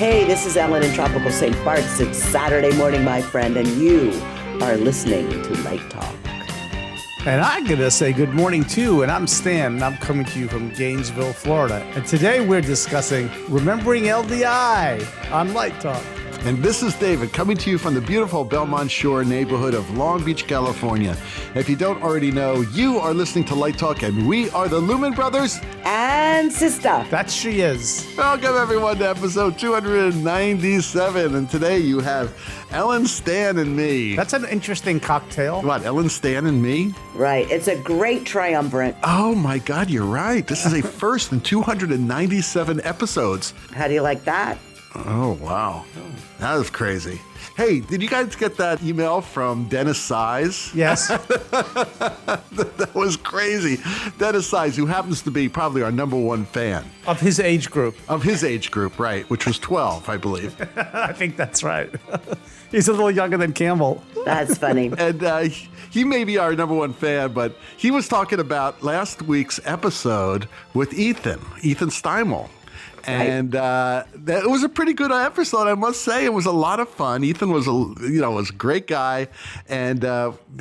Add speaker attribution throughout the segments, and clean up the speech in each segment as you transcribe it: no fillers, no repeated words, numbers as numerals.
Speaker 1: Hey, this is Ellen in Tropical St. Bart's. It's Saturday morning, my friend, and you are listening to Light Talk.
Speaker 2: And I'm going to say good morning, too. And I'm Stan, and I'm coming to you from Gainesville, Florida. And today we're discussing remembering LDI on Light Talk.
Speaker 3: And this is David coming to you from the beautiful Belmont Shore neighborhood of Long Beach, California. If you don't already know, you are listening to Light Talk, and we are the Lumen Brothers.
Speaker 1: And SISTAH.
Speaker 2: That she is.
Speaker 3: Welcome, everyone, to episode 297. And today you have Ellen, Stan, and me.
Speaker 2: That's an interesting cocktail.
Speaker 3: What, Ellen, Stan, and me?
Speaker 1: Right. It's a great triumvirate.
Speaker 3: Oh, my God, you're right. This is a first in 297 episodes.
Speaker 1: How do you like that?
Speaker 3: Oh, wow. That was crazy. Hey, did you guys get that email from Dennis Size?
Speaker 2: Yes.
Speaker 3: That was crazy. Dennis Size, who happens to be probably our number one fan.
Speaker 2: Of his age group.
Speaker 3: Of his age group, right, which was 12, I believe.
Speaker 2: I think that's right. He's a little younger than Campbell.
Speaker 1: That's funny.
Speaker 3: And he may be our number one fan, but he was talking about last week's episode with Ethan Steinmel. And that it was a pretty good episode, I must say. It was a lot of fun. Ethan was a great guy, and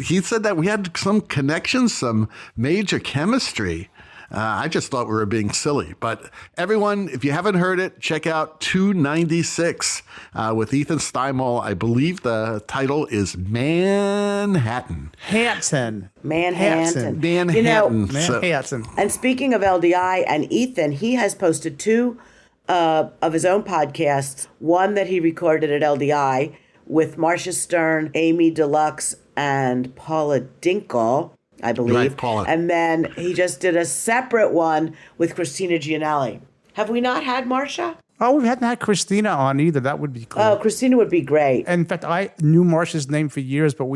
Speaker 3: he said that we had some connections, some major chemistry. I just thought we were being silly. But everyone, if you haven't heard it, check out 296 with Ethan Steinmel. I believe the title is Manhattan.
Speaker 2: Manhattan.
Speaker 1: Manhattan.
Speaker 2: Manhattan.
Speaker 1: Manhattan. And speaking of LDI and Ethan, he has posted two of his own podcasts. One that he recorded at LDI with Marcia Stern, Amy Deluxe, and Paula Dinkle, I believe.
Speaker 3: Right, Paula.
Speaker 1: And then he just did a separate one with Christina Gianelli. Have we not had Marcia?
Speaker 2: Oh, we hadn't had Christina on either. That would be cool.
Speaker 1: Oh, Christina would be great.
Speaker 2: And in fact, I knew Marcia's name for years, but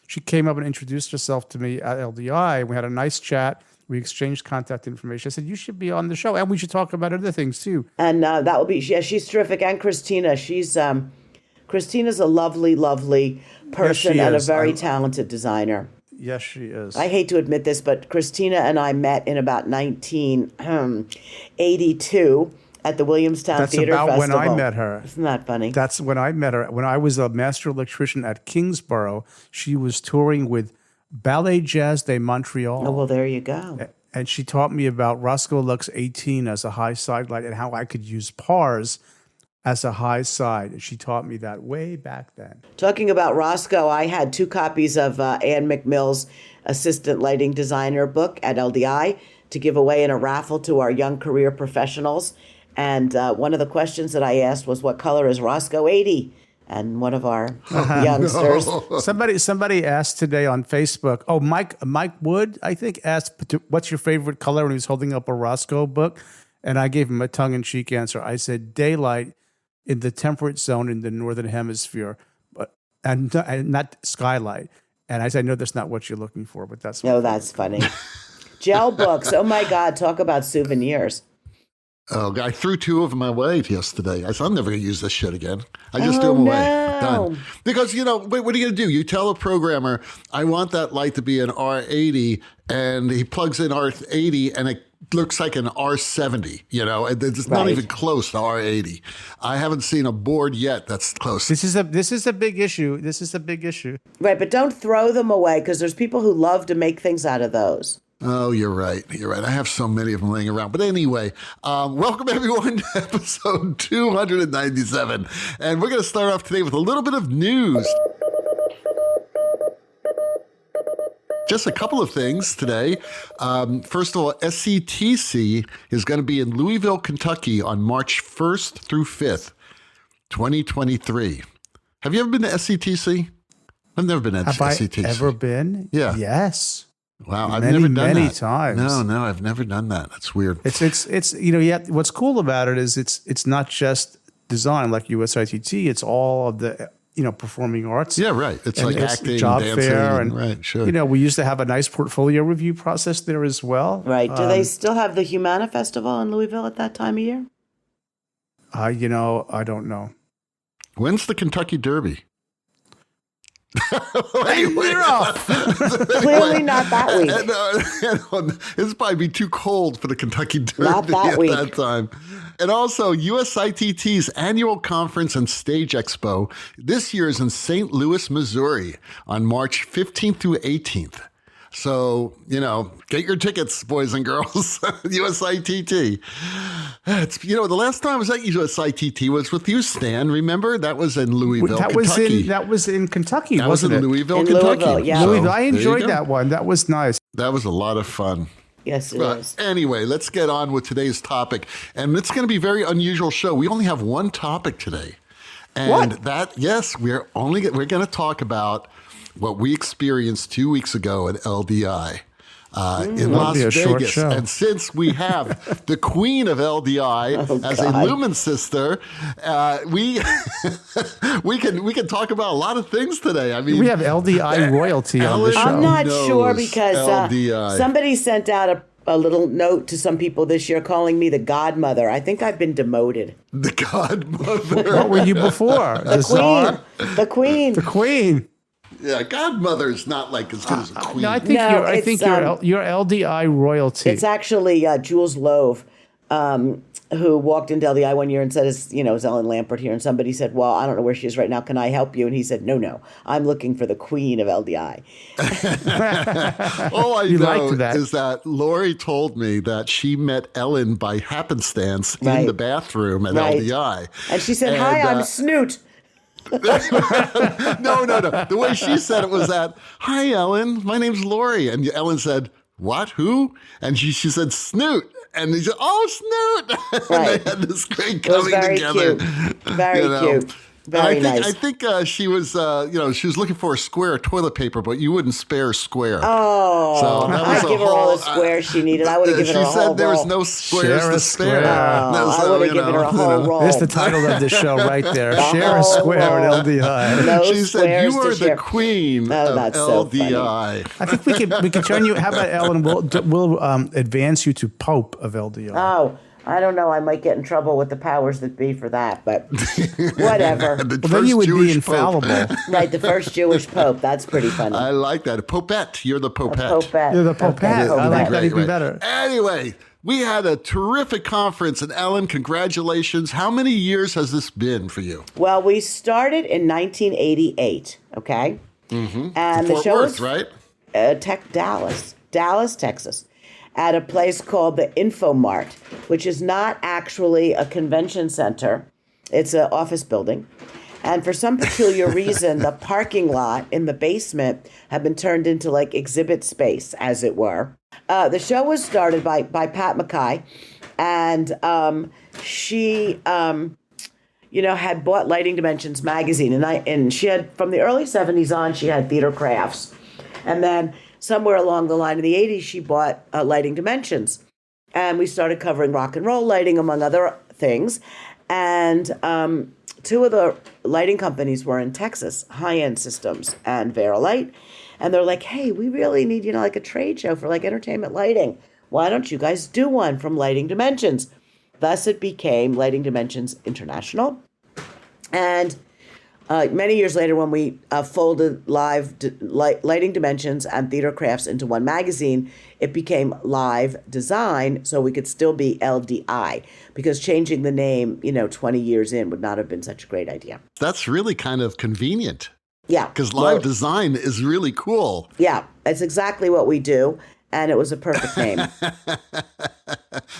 Speaker 2: she came up and introduced herself to me at LDI. We had a nice chat. We exchanged contact information. I said, you should be on the show, and we should talk about other things, too.
Speaker 1: And that will be, she's terrific. And Christina, Christina's a lovely, lovely person and a very talented designer.
Speaker 2: Yes, she is.
Speaker 1: I hate to admit this, but Christina and I met in about 1982 at the Williamstown Theater Festival.
Speaker 2: That's about when I met her.
Speaker 1: Isn't that funny?
Speaker 2: That's when I met her. When I was a master electrician at Kingsborough, she was touring with Ballet Jazz de Montreal.
Speaker 1: Oh, well, there you go.
Speaker 2: And she taught me about Roscoe Lux 18 as a high side light and how I could use PARS as a high side. And she taught me that way back then.
Speaker 1: Talking about Roscoe, I had 2 copies of Ann McMill's Assistant Lighting Designer book at LDI to give away in a raffle to our young career professionals. And one of the questions that I asked was, what color is Roscoe 80? And one of our youngsters.
Speaker 3: No.
Speaker 2: Somebody asked today on Facebook, Mike Wood, I think, asked, what's your favorite color? And he was holding up a Roscoe book. And I gave him a tongue-in-cheek answer. I said, daylight in the temperate zone in the northern hemisphere, and not skylight. And I said, no, that's not what you're looking for, but that's
Speaker 1: No, that's funny. Gel books. Oh, my God. Talk about souvenirs.
Speaker 3: Oh, I threw 2 of them away yesterday. I said, I'm never going to use this shit again. I just threw them away. Done. Because, what are you going to do? You tell a programmer, I want that light to be an R80, and he plugs in R80, and it looks like an R70, It's not even close to R80. I haven't seen a board yet that's close.
Speaker 2: This is a big issue. This is a big issue.
Speaker 1: Right, but don't throw them away, because there's people who love to make things out of those.
Speaker 3: Oh, you're right. You're right. I have so many of them laying around. But anyway, welcome everyone to episode 297. And we're going to start off today with a little bit of news. Just a couple of things today. First of all, SCTC is going to be in Louisville, Kentucky on March 1st through 5th, 2023. Have you ever been to SCTC? I've never been to SCTC.
Speaker 2: Have I ever been?
Speaker 3: Yeah.
Speaker 2: Yes.
Speaker 3: Wow, I've never done that.
Speaker 2: Many times.
Speaker 3: No, I've never done that. That's weird.
Speaker 2: It's what's cool about it is it's not just design like USITT. It's all of the performing arts.
Speaker 3: Yeah, right. It's like acting,
Speaker 2: job
Speaker 3: dancing,
Speaker 2: fair, and
Speaker 3: right. Sure.
Speaker 2: We used to have a nice portfolio review process there as well.
Speaker 1: Right. Do they still have the Humana Festival in Louisville at that time of year?
Speaker 2: I don't know.
Speaker 3: When's the Kentucky Derby? Anyway,
Speaker 1: Clearly not that week.
Speaker 3: It's probably be too cold for the Kentucky Derby
Speaker 1: Not that
Speaker 3: at
Speaker 1: week.
Speaker 3: that time. And also, USITT's annual conference and stage expo this year is in St. Louis, Missouri on March 15th through 18th. So, get your tickets, boys and girls. USITT. The last time I was at USITT was with you, Stan. Remember? That was in Louisville, Kentucky.
Speaker 2: That was in Kentucky,
Speaker 3: That was in
Speaker 2: wasn't it?
Speaker 3: Louisville,
Speaker 1: In
Speaker 3: Kentucky.
Speaker 1: Louisville, yeah.
Speaker 2: Louisville.
Speaker 3: So,
Speaker 2: I
Speaker 3: there you
Speaker 2: enjoyed
Speaker 3: go.
Speaker 2: that one. That was nice.
Speaker 3: That was a lot of fun.
Speaker 1: Yes, it
Speaker 3: But
Speaker 1: is.
Speaker 3: anyway, let's get on with today's topic. And it's going to be a very unusual show. We only have one topic today. And we're going to talk about what we experienced 2 weeks ago at LDI. In Las
Speaker 2: be a short
Speaker 3: Vegas.
Speaker 2: show.
Speaker 3: And since we have the Queen of LDI as a Lumen sister, we can talk about a lot of things today. I mean,
Speaker 2: We have LDI royalty on the
Speaker 3: Ellen
Speaker 2: show.
Speaker 1: I'm not
Speaker 3: knows
Speaker 1: sure because
Speaker 3: LDI.
Speaker 1: somebody sent out a little note to some people this year calling me the godmother. I think I've been demoted.
Speaker 3: The godmother.
Speaker 2: What were you before? The czar?
Speaker 1: The Queen.
Speaker 2: The queen.
Speaker 3: Yeah, godmother's not like as good as a queen.
Speaker 2: No, I think
Speaker 1: No,
Speaker 2: you're LDI royalty.
Speaker 1: It's actually Jules Lowe, who walked into LDI one year and said, is Ellen Lampert here? And somebody said, well, I don't know where she is right now. Can I help you? And he said, no, I'm looking for the Queen of LDI.
Speaker 3: All I
Speaker 2: You
Speaker 3: know
Speaker 2: liked that.
Speaker 3: is that Lori told me that she met Ellen by happenstance in
Speaker 1: Right.
Speaker 3: the bathroom at
Speaker 1: Right.
Speaker 3: LDI.
Speaker 1: And she said, hi, I'm Snoot.
Speaker 3: No. The way she said it was that, hi, Ellen, my name's Lori. And Ellen said, what, who? And she said, Snoot. And he said, oh, Snoot. And
Speaker 1: Right.
Speaker 3: they had this great
Speaker 1: It was
Speaker 3: coming
Speaker 1: very
Speaker 3: together.
Speaker 1: cute. Very cute. Very nice.
Speaker 3: I think she was, she was looking for a square of toilet paper, but you wouldn't spare a square.
Speaker 1: Oh,
Speaker 3: So that was
Speaker 1: I'd
Speaker 3: a
Speaker 1: give her all the
Speaker 3: whole,
Speaker 1: squares she needed. I would have given her a
Speaker 3: She
Speaker 1: whole
Speaker 3: said there was
Speaker 1: roll.
Speaker 3: no squares
Speaker 2: Share
Speaker 3: to
Speaker 2: a
Speaker 3: spare.
Speaker 2: square.
Speaker 1: I would have given her a whole roll.
Speaker 2: There's the title of the show right there.
Speaker 1: The
Speaker 2: Share a
Speaker 1: whole
Speaker 2: square at
Speaker 1: roll.
Speaker 2: LDI.
Speaker 1: No
Speaker 3: She said
Speaker 1: squares
Speaker 3: you
Speaker 1: to
Speaker 3: are the
Speaker 1: share.
Speaker 3: queen
Speaker 1: Oh,
Speaker 3: of
Speaker 1: that's so funny.
Speaker 3: LDI.
Speaker 2: I think we could turn you. How about Ellen? We'll advance you to Pope of LDI.
Speaker 1: Oh, I don't know. I might get in trouble with the powers that be for that, but whatever.
Speaker 3: The
Speaker 2: Well, then you would
Speaker 3: first
Speaker 2: be
Speaker 3: Jewish
Speaker 2: infallible.
Speaker 3: Pope.
Speaker 1: Right, the first Jewish pope. That's pretty funny.
Speaker 3: I like that. Popette. You're the Popette.
Speaker 1: Popette.
Speaker 2: You're the Popette. I like that
Speaker 3: Right,
Speaker 2: even
Speaker 3: right.
Speaker 2: better.
Speaker 3: Anyway, we had a terrific conference, and Ellen, congratulations. How many years has this been for you?
Speaker 1: Well, we started in 1988, okay? Mm-hmm. And the
Speaker 3: Fort
Speaker 1: show
Speaker 3: Worth,
Speaker 1: was
Speaker 3: right?
Speaker 1: Dallas, Texas, at a place called the Infomart, which is not actually a convention center. It's an office building. And for some peculiar reason, the parking lot in the basement had been turned into like exhibit space, as it were. The show was started by Pat Mackay, and she had bought Lighting Dimensions magazine, and she had, from the early 70s on, she had Theater Crafts. And then somewhere along the line in the 80s, she bought Lighting Dimensions. And we started covering rock and roll lighting, among other things. And two of the lighting companies were in Texas, High End Systems and Varilite. And they're like, hey, we really need, like a trade show for like entertainment lighting. Why don't you guys do one from Lighting Dimensions? Thus it became Lighting Dimensions International. And many years later, when we folded Lighting Dimensions and Theater Crafts into one magazine, it became Live Design, so we could still be LDI, because changing the name, 20 years in would not have been such a great idea.
Speaker 3: That's really kind of convenient.
Speaker 1: Yeah.
Speaker 3: Because live design is really cool.
Speaker 1: Yeah, that's exactly what we do, and it was a perfect name.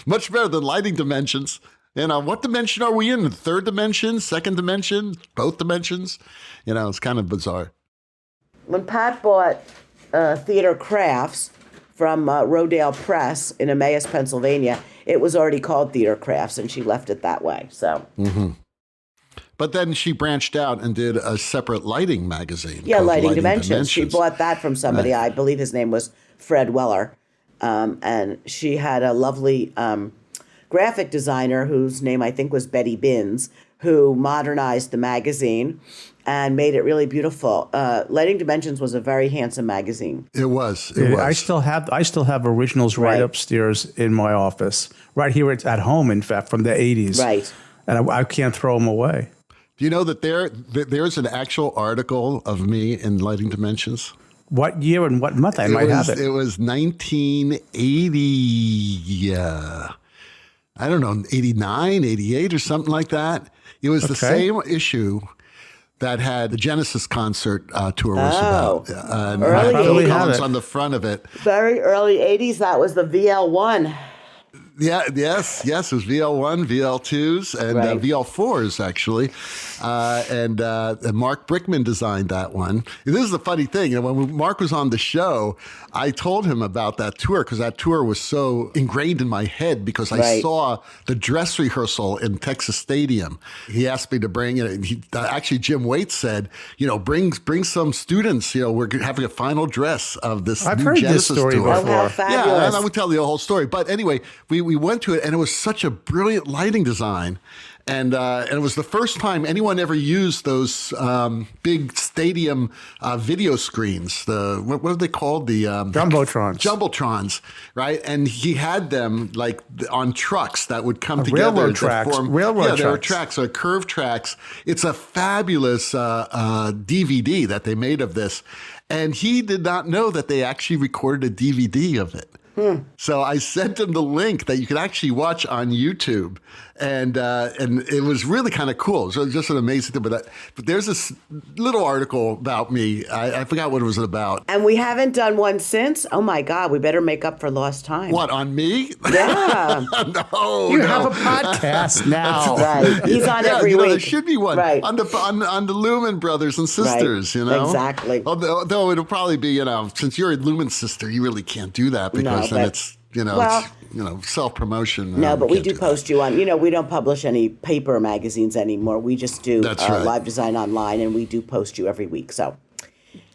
Speaker 3: Much better than Lighting Dimensions. What dimension are we in? The third dimension, second dimension, both dimensions? It's kind of bizarre.
Speaker 1: When Pat bought Theater Crafts from Rodale Press in Emmaus, Pennsylvania, it was already called Theater Crafts, and she left it that way. So.
Speaker 3: Mm-hmm. But then she branched out and did a separate lighting magazine.
Speaker 1: Yeah,
Speaker 3: called
Speaker 1: Lighting Dimensions. She bought that from somebody.
Speaker 3: Right.
Speaker 1: I believe his name was Fred Weller. And she had a lovely graphic designer whose name I think was Betty Binns, who modernized the magazine and made it really beautiful. Lighting Dimensions was a very handsome magazine.
Speaker 3: It was. It was.
Speaker 2: I still have originals right upstairs in my office, right here at home, in fact, from the 80s.
Speaker 1: Right.
Speaker 2: And I can't throw them away.
Speaker 3: Do you know that there's an actual article of me in Lighting Dimensions?
Speaker 2: What year and what month? I might have it.
Speaker 3: It was 1980. I don't know, 89, 88 or something like that. It was the same issue that had the Genesis concert tour was about.
Speaker 1: Early
Speaker 3: Phil
Speaker 1: 80s.
Speaker 3: Collins on the front of it.
Speaker 1: Very early 80s. That was the VL1.
Speaker 3: Yeah, yes. It was VL1, VL2s, and
Speaker 1: Right.
Speaker 3: VL4s, actually. And Mark Brickman designed that one. And this is the funny thing. When Mark was on the show, I told him about that tour because that tour was so ingrained in my head because I
Speaker 1: Right.
Speaker 3: saw the dress rehearsal in Texas Stadium. He asked me to bring it. Actually, Jim Waite said, bring some students. We're having a final dress of this
Speaker 2: I've
Speaker 3: new
Speaker 2: heard
Speaker 3: Genesis
Speaker 2: this story
Speaker 3: tour.
Speaker 1: Oh, how
Speaker 2: before.
Speaker 1: fabulous.
Speaker 3: Yeah, and I would tell you the whole story. But anyway, we went to it, and it was such a brilliant lighting design. And it was the first time anyone ever used those big stadium video screens. What are they called? The
Speaker 2: Jumbotrons.
Speaker 3: Jumbotrons, right? And he had them like on trucks that would come together.
Speaker 2: Railroad tracks.
Speaker 3: Yeah, they were tracks, so curved tracks. It's a fabulous DVD that they made of this. And he did not know that they actually recorded a DVD of it. So I sent him the link that you could actually watch on YouTube, and it was really kind of cool. So just an amazing thing. But there's this little article about me. I forgot what it was about.
Speaker 1: And we haven't done one since. Oh my God, we better make up for lost time.
Speaker 3: What, on me?
Speaker 1: Yeah.
Speaker 3: No,
Speaker 2: You
Speaker 3: no.
Speaker 2: have a podcast now.
Speaker 1: Right. He's on every week.
Speaker 3: There should be one
Speaker 1: Right.
Speaker 3: on the Lumen Brothers and Sisters.
Speaker 1: Right. Exactly.
Speaker 3: Although it'll probably be since you're a Lumen sister, you really can't do that because then
Speaker 1: but-
Speaker 3: it's
Speaker 1: well,
Speaker 3: it's self promotion.
Speaker 1: No, but we do post you on, we don't publish any paper magazines anymore. We just do
Speaker 3: That's right.
Speaker 1: live design online, and we do post you every week. So,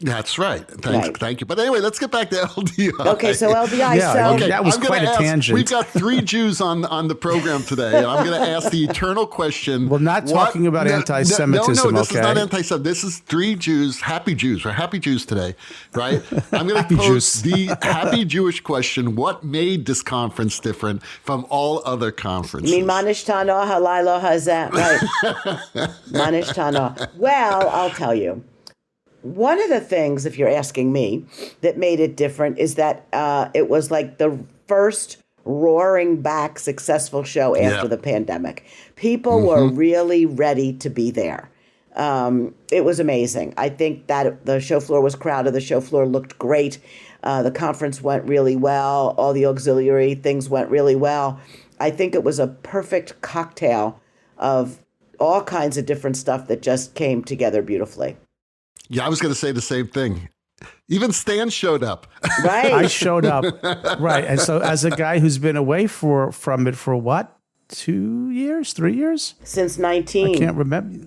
Speaker 3: That's right.
Speaker 1: Right.
Speaker 3: Thank you. But anyway, let's get back to LDI.
Speaker 1: okay, so LDI.
Speaker 2: Yeah,
Speaker 1: so
Speaker 2: okay. That was
Speaker 3: I'm gonna
Speaker 2: quite a
Speaker 3: ask-
Speaker 2: tangent.
Speaker 3: We've got 3 Jews on the program today, and I'm going to ask the eternal question.
Speaker 2: We're not talking about anti-Semitism,
Speaker 3: No, this is
Speaker 2: okay?
Speaker 3: not anti-Semitism. This is 3 Jews, happy Jews. We're happy Jews today, right? I'm going to
Speaker 2: Happy
Speaker 3: pose
Speaker 2: Jews.
Speaker 3: the happy Jewish question. What made this conference different from all other conferences?
Speaker 1: Manish Tano, Halilo Hazan. Right. Manish Tano. Well, I'll tell you. One of the things, if you're asking me, that made it different is that it was like the first roaring back successful show after the pandemic. People were really ready to be there. It was amazing. I think that the show floor was crowded. The show floor looked great. The conference went really well. All the auxiliary things went really well. I think it was a perfect cocktail of all kinds of different stuff that just came together beautifully.
Speaker 3: Yeah, I was going to say the same thing. Even Stan showed up.
Speaker 1: Right.
Speaker 2: I showed up. Right. And so as a guy who's been away from it for what? 2 years? 3 years?
Speaker 1: Since 19.
Speaker 2: I can't remember.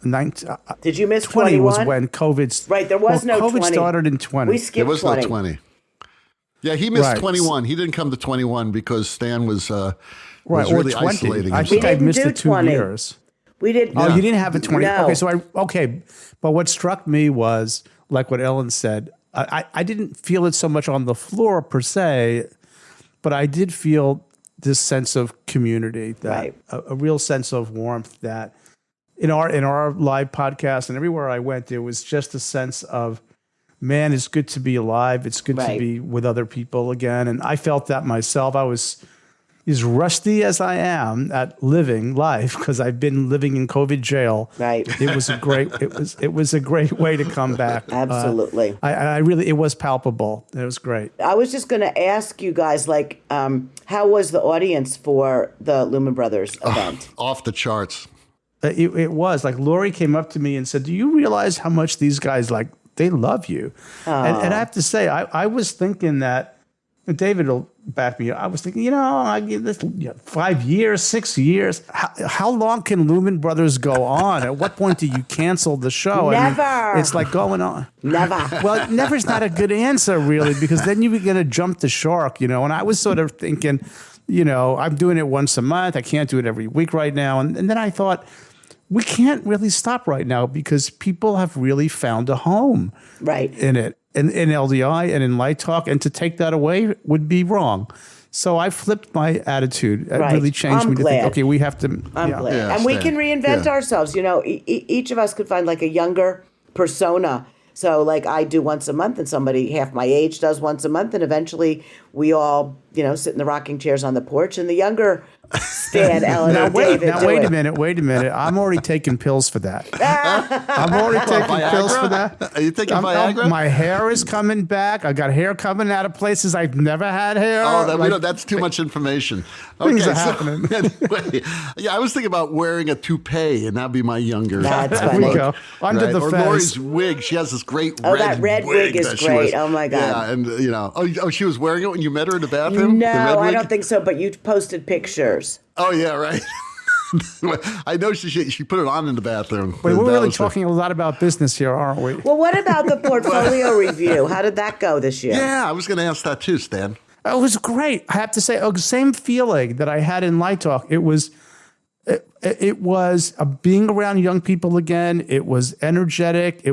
Speaker 2: 19,
Speaker 1: Did you miss
Speaker 2: 20
Speaker 1: 21?
Speaker 2: was when COVID.
Speaker 1: Right, there was no
Speaker 2: COVID
Speaker 1: 20.
Speaker 2: started in 20.
Speaker 1: We
Speaker 3: There
Speaker 1: skipped
Speaker 3: was
Speaker 1: 20.
Speaker 3: no 20. Yeah, he missed
Speaker 2: Right.
Speaker 3: 21. He didn't come to 21 because Stan was
Speaker 2: right,
Speaker 3: was
Speaker 2: or
Speaker 3: really
Speaker 2: 20.
Speaker 3: isolating
Speaker 2: I
Speaker 3: himself.
Speaker 2: think I
Speaker 1: didn't
Speaker 2: missed
Speaker 1: do
Speaker 2: the 2
Speaker 1: 20.
Speaker 2: years.
Speaker 1: We did.
Speaker 2: Oh, you didn't have a 20.
Speaker 1: No.
Speaker 2: Okay. But what struck me was, like what Ellen said, I didn't feel it so much on the floor per se, but I did feel this sense of community, that
Speaker 1: Right.
Speaker 2: a real sense of warmth that in our live podcast and everywhere I went, there was just a sense of, man, it's good to be alive. It's good to
Speaker 1: Right.
Speaker 2: be with other people again. And I felt that myself. I was as rusty as I am at living life because I've been living in COVID jail.
Speaker 1: Right.
Speaker 2: It was a great way to come back.
Speaker 1: Absolutely.
Speaker 2: I really, it was palpable. It was great.
Speaker 1: I was just going to ask you guys, how was the audience for the Lumen Brothers event?
Speaker 3: Off the charts.
Speaker 2: It was like Lori came up to me and said, "Do you realize how much these guys they love you?" And I have to say, I was thinking that, and David will back me up. I was thinking, I give this 5 years, 6 years. How long can Lumen Brothers go on? At what point do you cancel the show?
Speaker 1: Never.
Speaker 2: It's like going on.
Speaker 1: Never.
Speaker 2: Well, never's not a good answer, really, because then you're going to jump the shark, And I was sort of thinking, I'm doing it once a month. I can't do it every week right now. And then I thought, we can't really stop right now because people have really found a home
Speaker 1: Right.
Speaker 2: in it, in LDI and in Light Talk. And to take that away would be wrong. So I flipped my attitude. It
Speaker 1: Right.
Speaker 2: really changed
Speaker 1: I'm
Speaker 2: me to
Speaker 1: glad.
Speaker 2: think, okay, we have to.
Speaker 1: I'm
Speaker 2: yeah.
Speaker 1: glad.
Speaker 3: Yeah,
Speaker 1: and we
Speaker 3: Stan.
Speaker 1: can reinvent
Speaker 3: Yeah.
Speaker 1: ourselves. You know, each of us could find like a younger persona. So like I do once a month and somebody half my age does once a month. And eventually we all, sit in the rocking chairs on the porch and the younger Stan, Ellen, and David do
Speaker 2: Wait
Speaker 1: it.
Speaker 2: a minute. Wait a minute. I'm already taking pills for that. I'm already taking pills for that.
Speaker 3: Are you taking Viagra?
Speaker 2: My hair is coming back. I got hair coming out of places I've never had hair.
Speaker 3: Oh, that's too much information.
Speaker 2: Things are happening.
Speaker 3: Anyway, I was thinking about wearing a toupee, and that'd be my younger.
Speaker 1: That's
Speaker 2: There
Speaker 1: funny.
Speaker 2: we go. Under the
Speaker 3: or
Speaker 2: fez.
Speaker 3: Lori's wig. She has this great
Speaker 1: Oh,
Speaker 3: red
Speaker 1: that red wig is
Speaker 3: that she
Speaker 1: great.
Speaker 3: was-
Speaker 1: Oh, my God.
Speaker 3: Yeah, and oh, she was wearing it when you met her in the bathroom.
Speaker 1: No,
Speaker 3: The red
Speaker 1: I
Speaker 3: wig?
Speaker 1: don't think so. But you posted pictures.
Speaker 3: Oh yeah, right. I know she put it on in the bathroom.
Speaker 2: Wait, we're
Speaker 3: That
Speaker 2: really
Speaker 3: was the-
Speaker 2: talking a lot about business here, aren't we?
Speaker 1: Well, what about the portfolio review? How did that go this year?
Speaker 3: Yeah, I was going to ask that too, Stan.
Speaker 2: It was great. I have to say, same feeling that I had in Light Talk. It was being around young people again. It was energetic.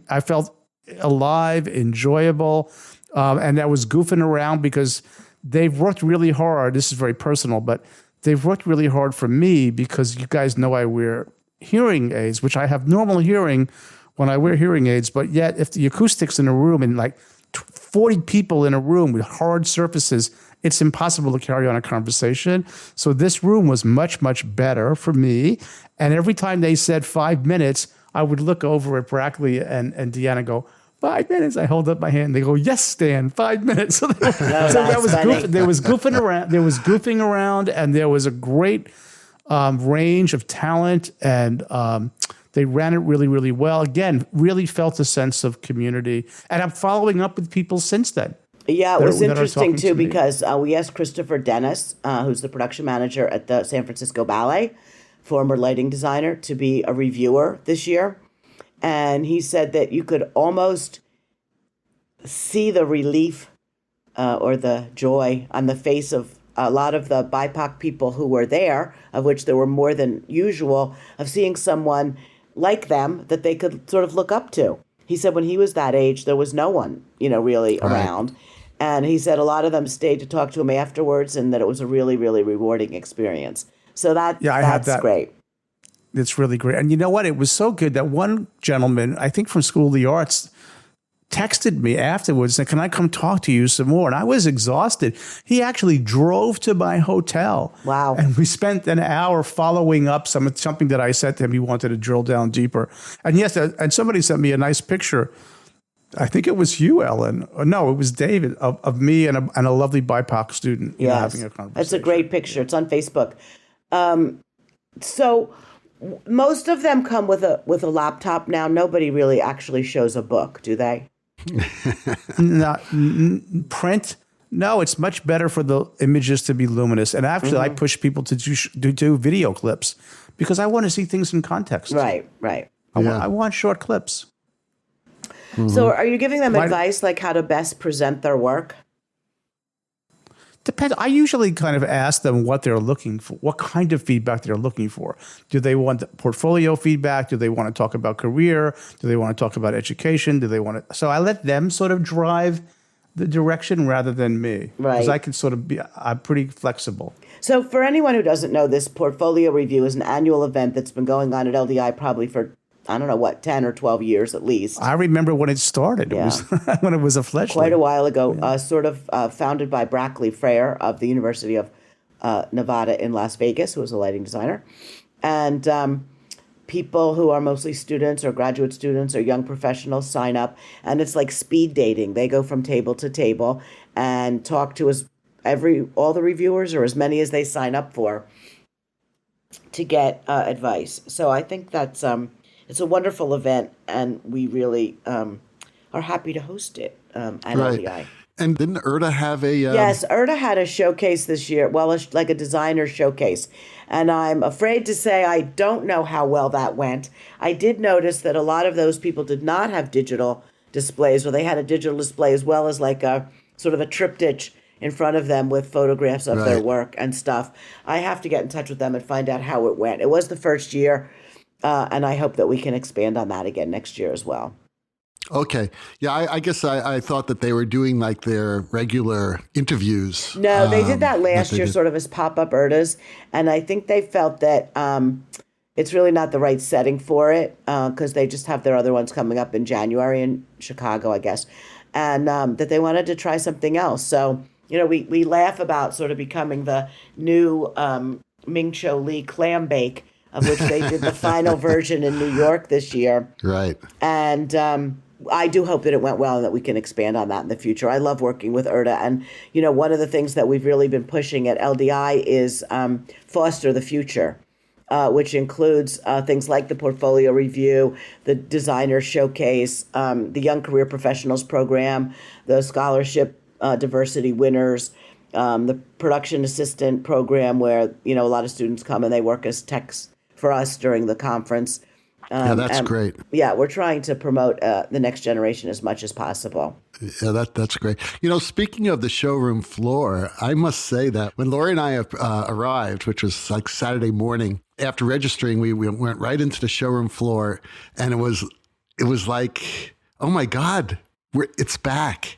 Speaker 2: I felt alive, enjoyable, and I was goofing around because they've worked really hard. This is very personal, but they've worked really hard for me because you guys know I wear hearing aids, which I have normal hearing when I wear hearing aids. But yet, if the acoustics in a room and like 40 people in a room with hard surfaces, it's impossible to carry on a conversation. So this room was much, much better for me. And every time they said 5 minutes, I would look over at Brackley and Deanna and go, 5 minutes. I hold up my hand. They go, yes, Stan, 5 minutes. So, there was goofing around. There was goofing around, and there was a great range of talent, and they ran it really, really well. Again, really felt a sense of community, and I'm following up with people since then.
Speaker 1: Yeah, it was
Speaker 2: that are
Speaker 1: interesting
Speaker 2: talking
Speaker 1: too
Speaker 2: to me.
Speaker 1: because we asked Christopher Dennis, who's the production manager at the San Francisco Ballet, former lighting designer, to be a reviewer this year. And he said that you could almost see the relief or the joy on the face of a lot of the BIPOC people who were there, of which there were more than usual, of seeing someone like them that they could sort of look up to. He said when he was that age, there was no one, really around. And he said a lot of them stayed to talk to him afterwards and that it was a really, really rewarding experience. So that's great.
Speaker 2: It's really great. And you know what? It was so good that one gentleman, I think from School of the Arts, texted me afterwards and said, can I come talk to you some more? And I was exhausted. He actually drove to my hotel.
Speaker 1: Wow.
Speaker 2: And we spent an hour following up something that I said to him. He wanted to drill down deeper. And yes, and somebody sent me a nice picture. I think it was you, Ellen. Or no, it was David, of me and a lovely BIPOC student having a conversation.
Speaker 1: That's a great picture. It's on Facebook. So most of them come with a laptop now. Nobody really actually shows a book, do they?
Speaker 2: Print. No, it's much better for the images to be luminous. And actually, I push people to do video clips because I want to see things in context.
Speaker 1: Right.
Speaker 2: I want short clips.
Speaker 1: So are you giving them advice like how to best present their work?
Speaker 2: Depends. I usually kind of ask them what they're looking for, what kind of feedback they're looking for. Do they want portfolio feedback? Do they want to talk about career? Do they want to talk about education? Do they want to? So I let them sort of drive the direction rather than me.
Speaker 1: Right.
Speaker 2: Because I can sort of I'm pretty flexible.
Speaker 1: So for anyone who doesn't know, this portfolio review is an annual event that's been going on at LDI probably for, 10 or 12 years at least.
Speaker 2: I remember when it started.
Speaker 1: Yeah.
Speaker 2: It was when it was a fledgling.
Speaker 1: Quite a while ago, founded by Brackley Frere of the University of Nevada in Las Vegas, who was a lighting designer. And people who are mostly students or graduate students or young professionals sign up. And it's like speed dating. They go from table to table and talk to all the reviewers or as many as they sign up for to get advice. So I think that's it's a wonderful event, and we really are happy to host it at LDI.
Speaker 3: And didn't Erda have a...
Speaker 1: Yes, Erda had a showcase this year, like a designer showcase. And I'm afraid to say I don't know how well that went. I did notice that a lot of those people did not have digital displays, or they had a digital display as well as like a sort of a triptych in front of them with photographs of their work and stuff. I have to get in touch with them and find out how it went. It was the first year. And I hope that we can expand on that again next year as well.
Speaker 3: Okay. Yeah, I guess I thought that they were doing like their regular interviews.
Speaker 1: No, they did that last year,
Speaker 3: did.
Speaker 1: sort of as pop-up IRTAs, and I think they felt that it's really not the right setting for it because they just have their other ones coming up in January in Chicago, I guess, and that they wanted to try something else. So, we laugh about sort of becoming the new Ming Cho Lee clam bake, of which they did the final version in New York this year.
Speaker 3: Right.
Speaker 1: And I do hope that it went well and that we can expand on that in the future. I love working with IRTA. And, one of the things that we've really been pushing at LDI is foster the future, which includes things like the portfolio review, the designer showcase, the Young Career Professionals program, the scholarship diversity winners, the production assistant program where, a lot of students come and they work as techs for us during the conference.
Speaker 3: Yeah, that's great.
Speaker 1: Yeah, we're trying to promote the next generation as much as possible.
Speaker 3: Yeah, that's great. Speaking of the showroom floor, I must say that when Lori and I arrived, which was like Saturday morning, after registering, we went right into the showroom floor, and it was like, oh my God, it's back.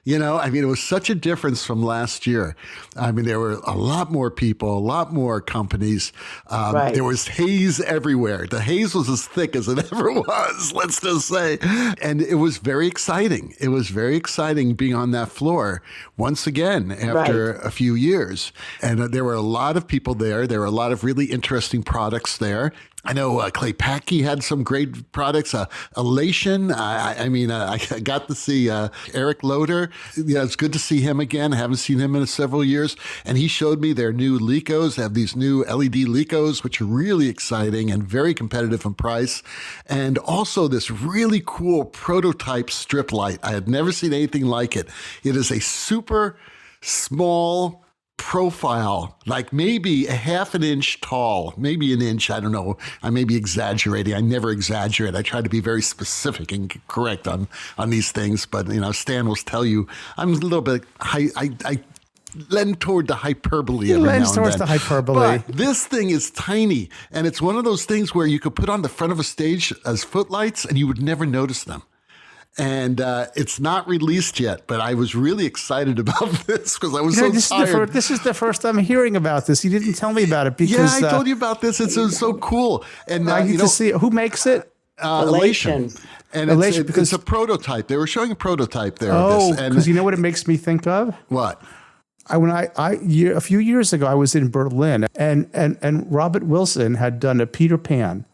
Speaker 3: It was such a difference from last year. There were a lot more people, a lot more companies.
Speaker 1: Right.
Speaker 3: There was haze everywhere. The haze was as thick as it ever was, let's just say. And it was very exciting. It was very exciting being on that floor once again after a few years. And there were a lot of people there. There were a lot of really interesting products there. I know Clay Paky had some great products. Elation. I got to see Eric Loader. It's good to see him again. I haven't seen him in several years. And he showed me their new Lecos. They have these new LED Lecos, which are really exciting and very competitive in price. And also this really cool prototype strip light. I had never seen anything like it. It is a super small profile, like maybe a half an inch tall, maybe an inch. I don't know. I may be exaggerating. I never exaggerate. I try to be very specific and correct on these things. But, Stan will tell you I'm a little bit I lend toward the hyperbole every now and then.
Speaker 2: Towards the hyperbole.
Speaker 3: But this thing is tiny, and it's one of those things where you could put on the front of a stage as footlights, and you would never notice them. And it's not released yet, but I was really excited about this because I was tired.
Speaker 2: This is the first I'm hearing about this. You didn't tell me about it because
Speaker 3: I told you about this. It was so cool. And
Speaker 2: I get to see who makes it.
Speaker 3: Elation. And
Speaker 2: Elation,
Speaker 3: it's a prototype. They were showing a prototype there.
Speaker 2: Oh, because you know what it makes me think of?
Speaker 3: What?
Speaker 2: A few years ago, I was in Berlin, and Robert Wilson had done a Peter Pan,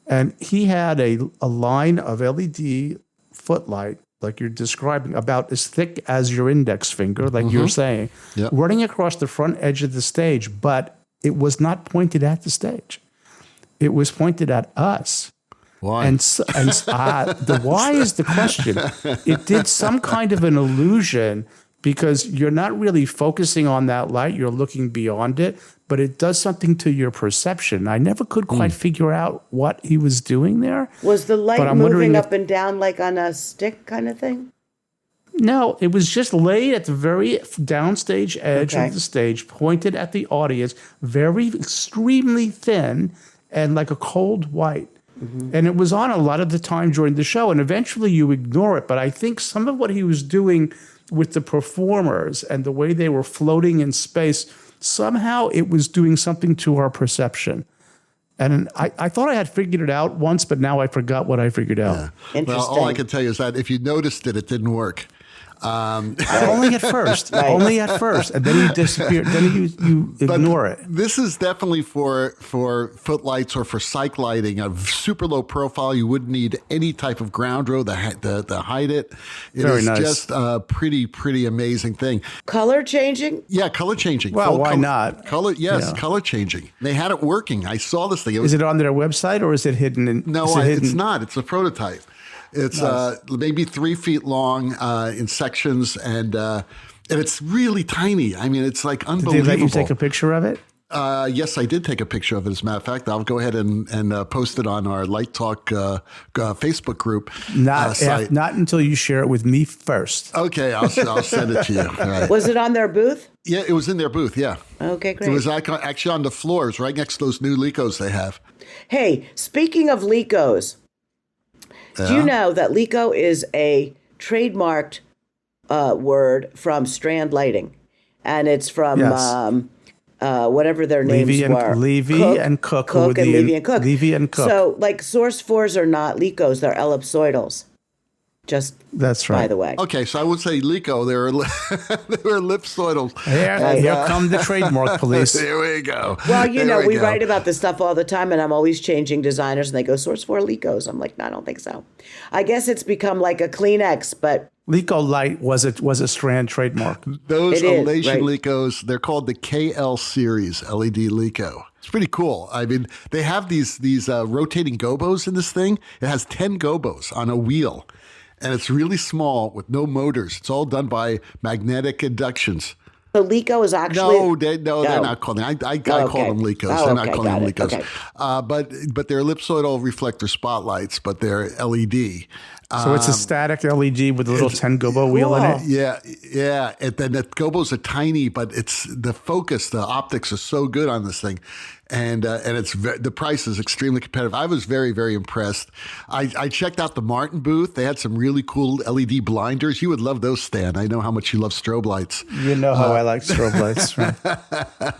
Speaker 2: and he had a line of LED footlight, like you're describing, about as thick as your index finger, like you're saying, running across the front edge of the stage, but it was not pointed at the stage. It was pointed at us.
Speaker 3: Why?
Speaker 2: And the why is the question. It did some kind of an illusion because you're not really focusing on that light. You're looking beyond it, but it does something to your perception. I never could quite figure out what he was doing there.
Speaker 1: Was the light moving up and down like on a stick kind of thing?
Speaker 2: No, it was just laid at the very downstage edge of the stage, pointed at the audience, very extremely thin and like a cold white. Mm-hmm. And it was on a lot of the time during the show, and eventually you ignore it. But I think some of what he was doing with the performers and the way they were floating in space, somehow it was doing something to our perception. And I thought I had figured it out once, but now I forgot what I figured out.
Speaker 3: Yeah.
Speaker 1: Interesting.
Speaker 3: Well, all I can tell you is that if you noticed it, it didn't work.
Speaker 2: Only at first. Only at first. And then you disappear. Then you ignore it.
Speaker 3: This is definitely for footlights or for cyc lighting, a super low profile. You wouldn't need any type of ground row to hide it. It
Speaker 2: Very
Speaker 3: is
Speaker 2: nice.
Speaker 3: just a pretty amazing thing.
Speaker 1: Color changing?
Speaker 3: Yeah, color changing.
Speaker 2: Well,
Speaker 3: Full
Speaker 2: why
Speaker 3: color,
Speaker 2: not?
Speaker 3: Color, yes, color changing. They had it working. I saw this thing.
Speaker 2: Is it on their website or is it hidden?
Speaker 3: It's not. It's a prototype. It's maybe 3 feet long in sections, and it's really tiny. I mean, it's like unbelievable.
Speaker 2: Did they let you take a picture of it?
Speaker 3: Yes, I did take a picture of it. As a matter of fact, I'll go ahead and post it on our Light Talk Facebook group.
Speaker 2: Not until you share it with me first.
Speaker 3: Okay, I'll send it to you. All right.
Speaker 1: Was it on their booth?
Speaker 3: Yeah, it was in their booth. Yeah.
Speaker 1: Okay, great.
Speaker 3: It was actually on the floors, right next to those new Lecos they have.
Speaker 1: Hey, speaking of Lecos, Do you know that Lico is a trademarked word from Strand Lighting? And it's from whatever their names were.
Speaker 2: Levy and Cook.
Speaker 1: Levy and Cook.
Speaker 2: Levy and Cook.
Speaker 1: So, like, Source 4s are not Licos, they're ellipsoidals. Just
Speaker 2: that's right.
Speaker 1: by the way.
Speaker 3: Okay, so I would say Lico, they were ellipsoidals.
Speaker 2: Here come the Trademark Police.
Speaker 3: There we go.
Speaker 1: Well, we write about this stuff all the time, and I'm always changing designers, and they go, Source 4 Licos. I'm like, no, I don't think so. I guess it's become like a Kleenex, but...
Speaker 2: Lico Light was a Strand trademark.
Speaker 3: Those Elation Licos, they're called the KL series LED Lico. It's pretty cool. I mean, they have these rotating gobos in this thing. It has 10 gobos on a wheel. And it's really small with no motors. It's all done by magnetic inductions.
Speaker 1: So Lico is actually...
Speaker 3: they're not calling them. I call them Licos. They're not calling them Licos. Okay. But they're ellipsoidal reflector spotlights, but they're LED.
Speaker 2: So it's a static LED with a little 10 gobo wheel in it?
Speaker 3: Yeah. And then the gobos are tiny, but it's the focus, the optics are so good on this thing. And it's the price is extremely competitive. I was very, very impressed. I checked out the Martin booth. They had some really cool LED blinders. You would love those, Stan. I know how much you love strobe lights.
Speaker 2: You know how I like strobe lights. Right?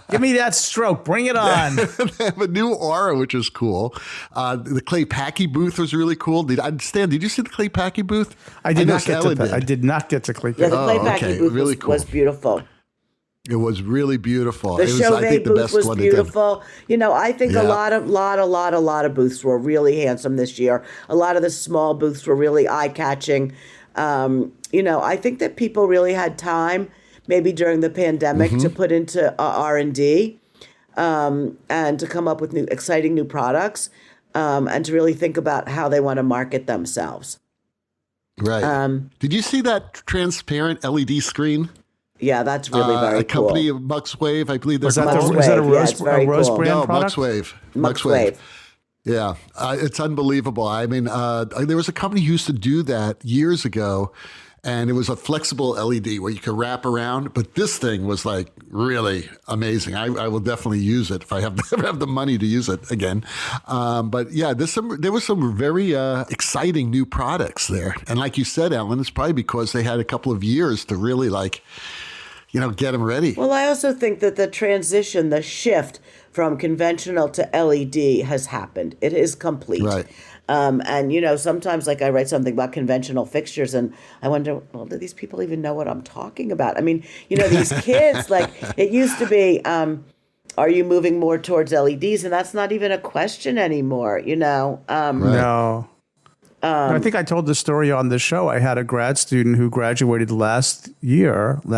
Speaker 2: Give me that stroke. Bring it on.
Speaker 3: They have a new aura, which is cool. The Clay Paky booth was really cool. Stan, did you see the Clay Paky booth?
Speaker 2: I did not get to Clay Paky.
Speaker 1: Yeah, the Clay Paky booth really was beautiful.
Speaker 3: It was really beautiful.
Speaker 1: The Chauvet booth was beautiful. I think a lot of booths were really handsome this year. A lot of the small booths were really eye-catching. I think that people really had time, maybe during the pandemic, to put into R&D and to come up with exciting new products and to really think about how they want to market themselves.
Speaker 3: Right. Did you see that transparent LED screen?
Speaker 1: Yeah, that's really very cool.
Speaker 3: A company of Muxwave, I believe.
Speaker 2: Is that a Rose brand product?
Speaker 3: Muxwave. Yeah, it's unbelievable. I mean, there was a company who used to do that years ago, and it was a flexible LED where you could wrap around. But this thing was like really amazing. I will definitely use it if I ever have the money to use it again. But yeah, there was some very exciting new products there. And like you said, Ellen, it's probably because they had a couple of years to really get them ready.
Speaker 1: Well, I also think that the transition, the shift from conventional to LED has happened. It is complete.
Speaker 3: Right.
Speaker 1: And, sometimes I write something about conventional fixtures and I wonder, well, do these people even know what I'm talking about? I mean, these kids, it used to be, are you moving more towards LEDs? And that's not even a question anymore,
Speaker 2: Right. No. I think I told the story on the show. I had a grad student who graduated last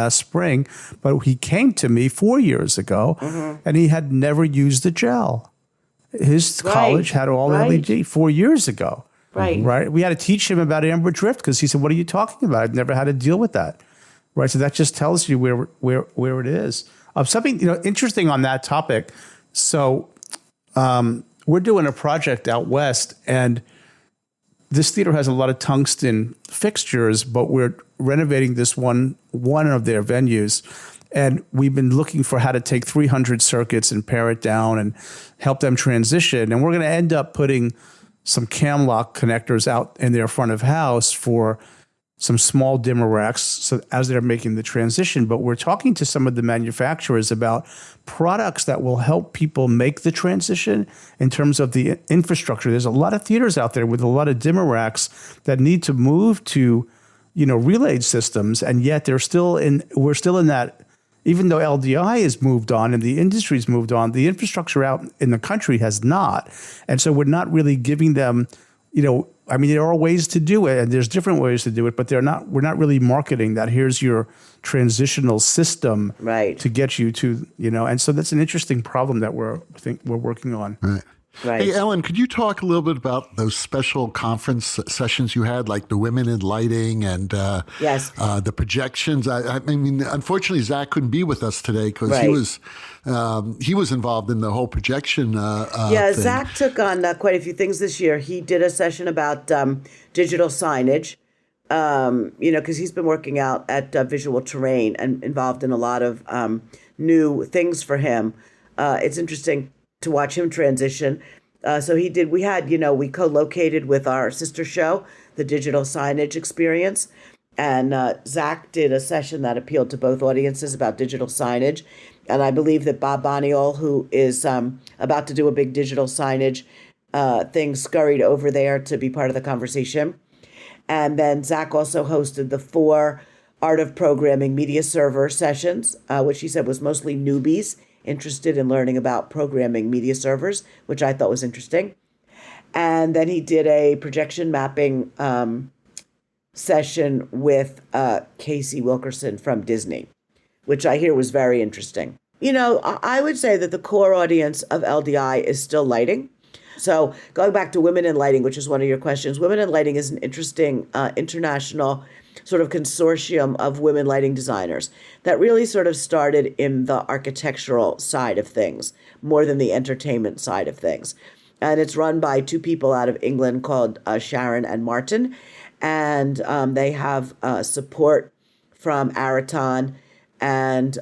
Speaker 2: spring, but he came to me 4 years ago and he had never used the gel. His college had all LED 4 years ago. Right. We had to teach him about amber drift because he said, what are you talking about? I've never had to deal with that. Right. So that just tells you where it is. Something interesting on that topic. So we're doing a project out west, and this theater has a lot of tungsten fixtures, but we're renovating this one of their venues. And we've been looking for how to take 300 circuits and pare it down and help them transition. And we're going to end up putting some cam lock connectors out in their front of house for some small dimmer racks so as they're making the transition. But we're talking to some of the manufacturers about products that will help people make the transition in terms of the infrastructure. There's a lot of theaters out there with a lot of dimmer racks that need to move to, relay systems, and yet we're still in that. Even though LDI has moved on and the industry's moved on, the infrastructure out in the country has not. And so we're not really giving them, there are ways to do it and there's different ways to do it, but we're not really marketing that here's your transitional system to get you to, and so that's an interesting problem that we're working on.
Speaker 3: Right.
Speaker 1: Right.
Speaker 3: Hey, Ellen, could you talk a little bit about those special conference sessions you had, like the Women in Lighting and
Speaker 1: yes.
Speaker 3: The projections? I mean, unfortunately, Zach couldn't be with us today because he was involved in the whole projection thing.
Speaker 1: Zach took on quite a few things this year. He did a session about digital signage, because he's been working out at Visual Terrain and involved in a lot of new things for him. It's interesting to watch him transition. So we had, we co-located with our sister show, the Digital Signage Experience. And Zach did a session that appealed to both audiences about digital signage. And I believe that Bob Boniol, who is about to do a big digital signage thing, scurried over there to be part of the conversation. And then Zach also hosted the 4 Art of Programming Media Server sessions, which he said was mostly newbies interested in learning about programming media servers, which I thought was interesting. And then he did a projection mapping session with Casey Wilkerson from Disney, which I hear was very interesting. I would say that the core audience of LDI is still lighting. So going back to Women in Lighting, which is one of your questions, Women in Lighting is an interesting international sort of consortium of women lighting designers that really sort of started in the architectural side of things more than the entertainment side of things. And it's run by 2 people out of England called Sharon and Martin. And they have support from Araton, and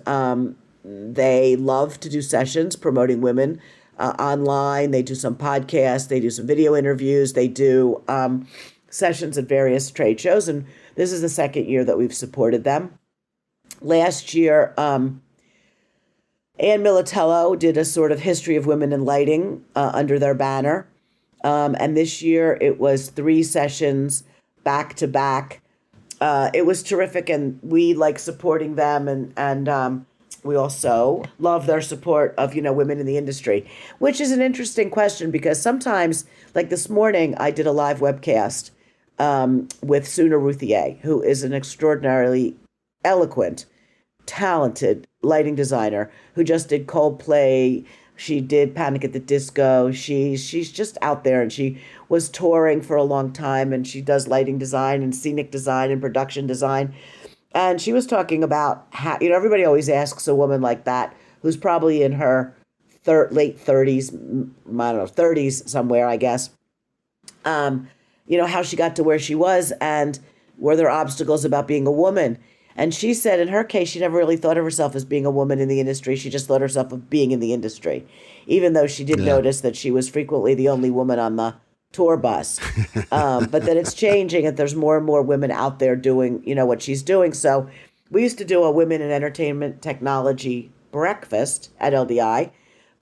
Speaker 1: they love to do sessions promoting women online. They do some podcasts, they do some video interviews, they do sessions at various trade shows, and this is the 2nd year that we've supported them. Last year, Ann Militello did a sort of history of women in lighting under their banner, and this year it was 3 sessions back to back. It was terrific, and we like supporting them, and we also love their support of, women in the industry, which is an interesting question because sometimes, like this morning, I did a live webcast with Suna Routhier, who is an extraordinarily eloquent, talented lighting designer who just did Coldplay. She did Panic at the Disco. She's just out there, and she was touring for a long time, and she does lighting design and scenic design and production design. And she was talking about how, everybody always asks a woman like that, who's probably in her late 30s, I don't know, 30s somewhere, I guess, how she got to where she was and were there obstacles about being a woman. And she said in her case, she never really thought of herself as being a woman in the industry. She just thought herself of being in the industry, even though she did notice that she was frequently the only woman on the tour bus. But that it's changing and there's more and more women out there doing, what she's doing. So we used to do a women in entertainment technology breakfast at LDI,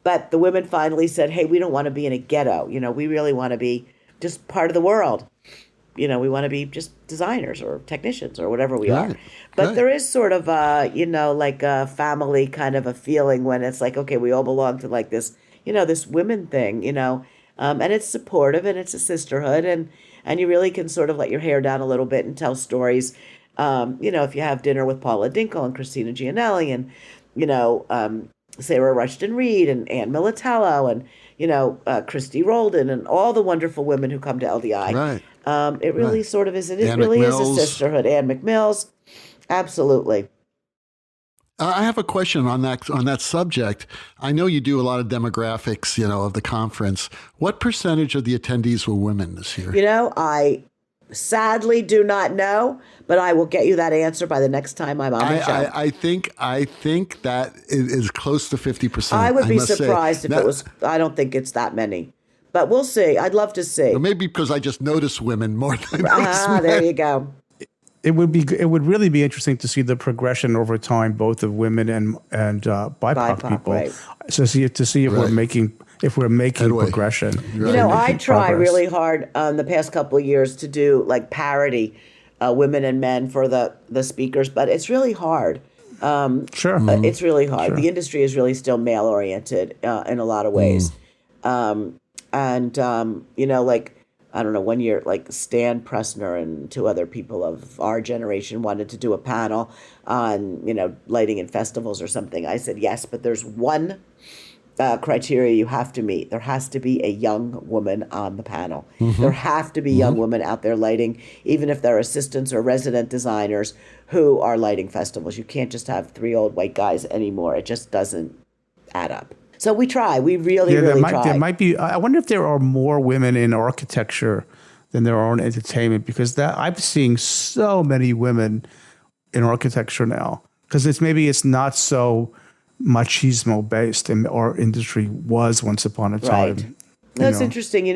Speaker 1: but the women finally said, hey, we don't want to be in a ghetto. We really want to be just part of the world. We want to be just designers or technicians or whatever we are. But there is sort of like a family kind of a feeling when it's like, okay, we all belong to like this, this women thing, and it's supportive and it's a sisterhood and you really can sort of let your hair down a little bit and tell stories. If you have dinner with Paula Dinkle and Christina Gianelli and, Sarah Rushton Reed and Ann Militello and, Christy Roldan and all the wonderful women who come to LDI.
Speaker 3: Right.
Speaker 1: It really sort of is. It
Speaker 3: Ann
Speaker 1: really
Speaker 3: McMills.
Speaker 1: is a sisterhood. Ann McMills, absolutely.
Speaker 3: I have a question on that subject. I know you do a lot of demographics, of the conference. What percentage of the attendees were women this year?
Speaker 1: I sadly do not know, but I will get you that answer by the next time I'm on the show.
Speaker 3: I think that is close to 50%.
Speaker 1: I would be surprised if it was. I don't think it's that many. But we'll see. I'd love to see.
Speaker 3: Or maybe because I just notice women more than I notice men.
Speaker 1: There you go.
Speaker 2: It would really be interesting to see the progression over time, both of women and BIPOC people.
Speaker 1: Right.
Speaker 2: So to see if we're making progression.
Speaker 1: I try really hard the past couple of years to do like parity, women and men for the speakers, but it's really hard.
Speaker 2: Sure,
Speaker 1: it's really hard.
Speaker 2: Sure.
Speaker 1: The industry is really still male oriented in a lot of ways. Like, I don't know, one year, like Stan Pressner and 2 other people of our generation wanted to do a panel on, lighting in festivals or something. I said, yes, but there's one criteria you have to meet. There has to be a young woman on the panel. Mm-hmm. There have to be young women out there lighting, even if they're assistants or resident designers who are lighting festivals. You can't just have 3 old white guys anymore. It just doesn't add up. So we try. We really try.
Speaker 2: There might be. I wonder if there are more women in architecture than there are in entertainment, because I'm seeing so many women in architecture now. Because it's not so machismo based, and our industry was once upon a time.
Speaker 1: That's interesting.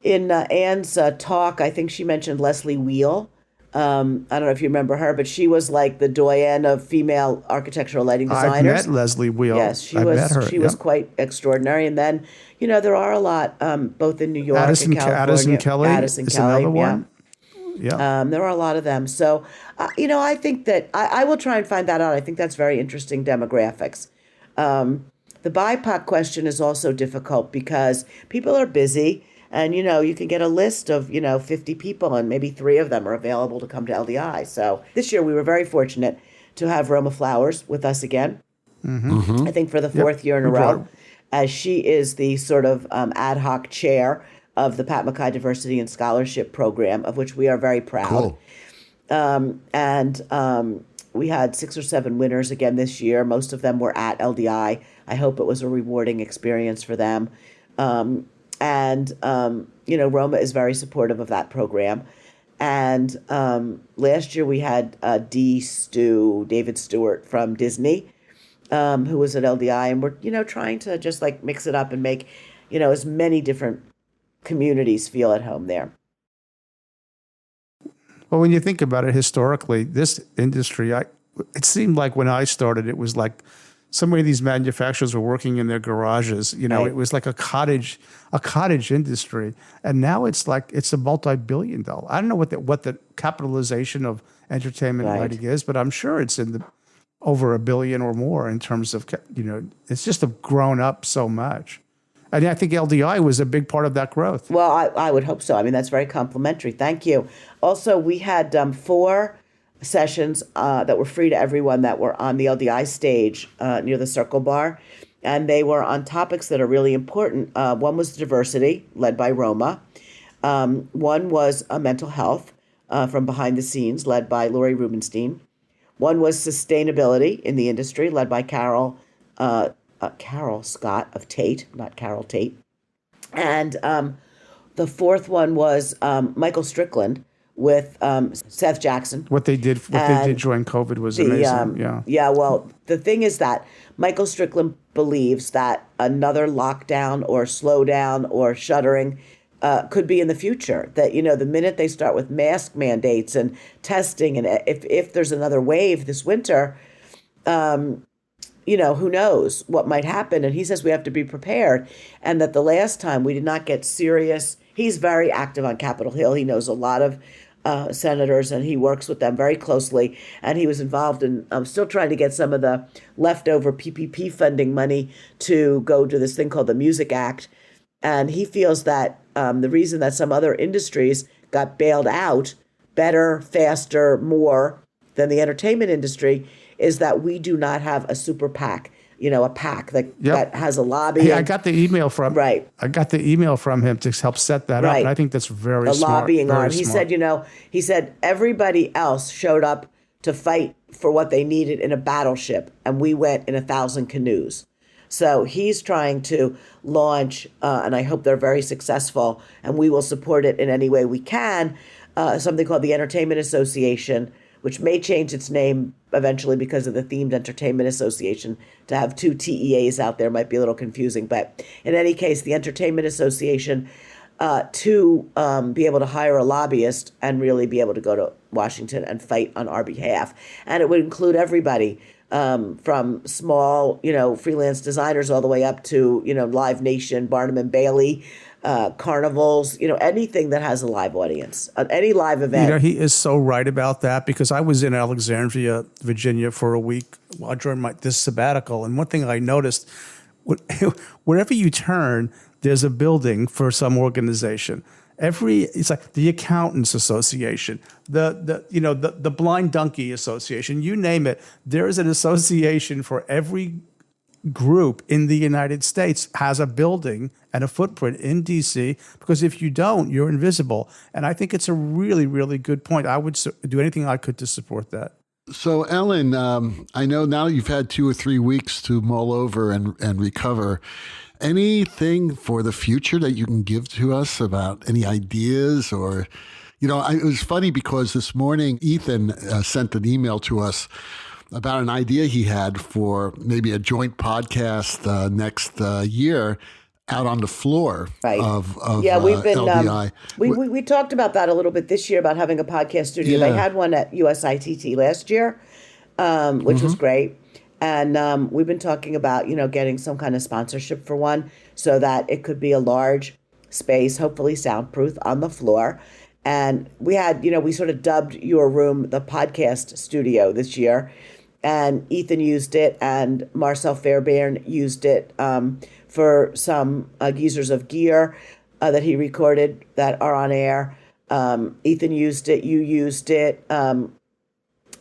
Speaker 1: In Anne's talk, I think she mentioned Leslie Wheel. I don't know if you remember her, but she was like the doyen of female architectural lighting designers.
Speaker 2: I've met Leslie Wheel.
Speaker 1: Yes, she
Speaker 2: I've
Speaker 1: was.
Speaker 2: met her.
Speaker 1: She was quite extraordinary. And then, there are a lot, both in New York and California.
Speaker 2: Addison Kelly
Speaker 1: Addison
Speaker 2: is
Speaker 1: Kelly,
Speaker 2: another one. Yeah.
Speaker 1: There are a lot of them. So, I think that I will try and find that out. I think that's very interesting demographics. The BIPOC question is also difficult because people are busy. And, you can get a list of, 50 people and maybe 3 of them are available to come to LDI. So this year we were very fortunate to have Roma Flowers with us again. I think for the 4th year in a row, as she is the sort of ad hoc chair of the Pat McKay Diversity and Scholarship Program, of which we are very proud. Cool. We had 6 or 7 winners again this year. Most of them were at LDI. I hope it was a rewarding experience for them. Roma is very supportive of that program. And last year we had David Stewart from Disney, who was at LDI. And we're, trying to just like mix it up and make, as many different communities feel at home there.
Speaker 2: Well, when you think about it historically, this industry, it seemed like when I started, it was like so many of these manufacturers were working in their garages. It was like a cottage industry, and now it's a multi-billion-dollar. I don't know what the capitalization of entertainment lighting is, but I'm sure it's in the over $1 billion or more in terms of it's just grown up so much. And I think LDI was a big part of that growth.
Speaker 1: Well, I would hope so. I mean, that's very complimentary. Thank you. Also, we had 4 sessions that were free to everyone that were on the LDI stage near the Circle Bar. And they were on topics that are really important. One was diversity, led by Roma. One was mental health from behind the scenes, led by Lori Rubenstein. One was sustainability in the industry, led by Carol Scott of Tate, not Carol Tate. And the 4th one was Michael Strickland with Seth Jackson.
Speaker 2: What they did during COVID was amazing.
Speaker 1: Well, the thing is that Michael Strickland believes that another lockdown or slowdown or shuttering could be in the future. That, the minute they start with mask mandates and testing, and if there's another wave this winter, who knows what might happen. And he says we have to be prepared. And that the last time we did not get serious. He's very active on Capitol Hill. He knows a lot of senators, and he works with them very closely. And he was involved in still trying to get some of the leftover PPP funding money to go to this thing called the Music Act. And he feels that the reason that some other industries got bailed out better, faster, more than the entertainment industry is that we do not have a super PAC, a PAC that has a lobby.
Speaker 2: Yeah, I got the email from him to help set that up, and I think that's very smart.
Speaker 1: A lobbying arm.
Speaker 2: He
Speaker 1: said everybody else showed up to fight for what they needed in a battleship, and we went in 1,000 canoes. So he's trying to launch, and I hope they're very successful, and we will support it in any way we can, something called the Entertainment Association, which may change its name eventually because of the Themed Entertainment Association. To have 2 TEAs out there might be a little confusing. But in any case, the Entertainment Association to be able to hire a lobbyist and really be able to go to Washington and fight on our behalf. And it would include everybody from small, freelance designers all the way up to, Live Nation, Barnum and Bailey, carnivals, anything that has a live audience, any live event.
Speaker 2: He is so right about that, because I was in Alexandria, Virginia for a week during this sabbatical. And one thing I noticed, wherever you turn, there's a building for some organization. It's like the Accountants Association, the Blind Donkey Association, you name it. There is an association for every group in the United States has a building and a footprint in DC, because if you don't, you're invisible. And I think it's a really, really good point. I would do anything I could to support that.
Speaker 3: So, Ellen, I know now you've had 2 or 3 weeks to mull over and recover. Anything for the future that you can give to us about any ideas or, it was funny because this morning Ethan sent an email to us about an idea he had for maybe a joint podcast next year. out on the floor
Speaker 1: Right.
Speaker 3: of
Speaker 1: Yeah, we've been
Speaker 3: LDI.
Speaker 1: we talked about that a little bit this year about having a podcast studio. They
Speaker 3: Yeah.
Speaker 1: had one at USITT last year, which was great. And we've been talking about, getting some kind of sponsorship for one so that it could be a large space, hopefully soundproof on the floor. And we had, we sort of dubbed your room the podcast studio this year. And Ethan used it and Marcel Fairbairn used it for some geezers of gear that he recorded that are on air. Ethan used it, you used it.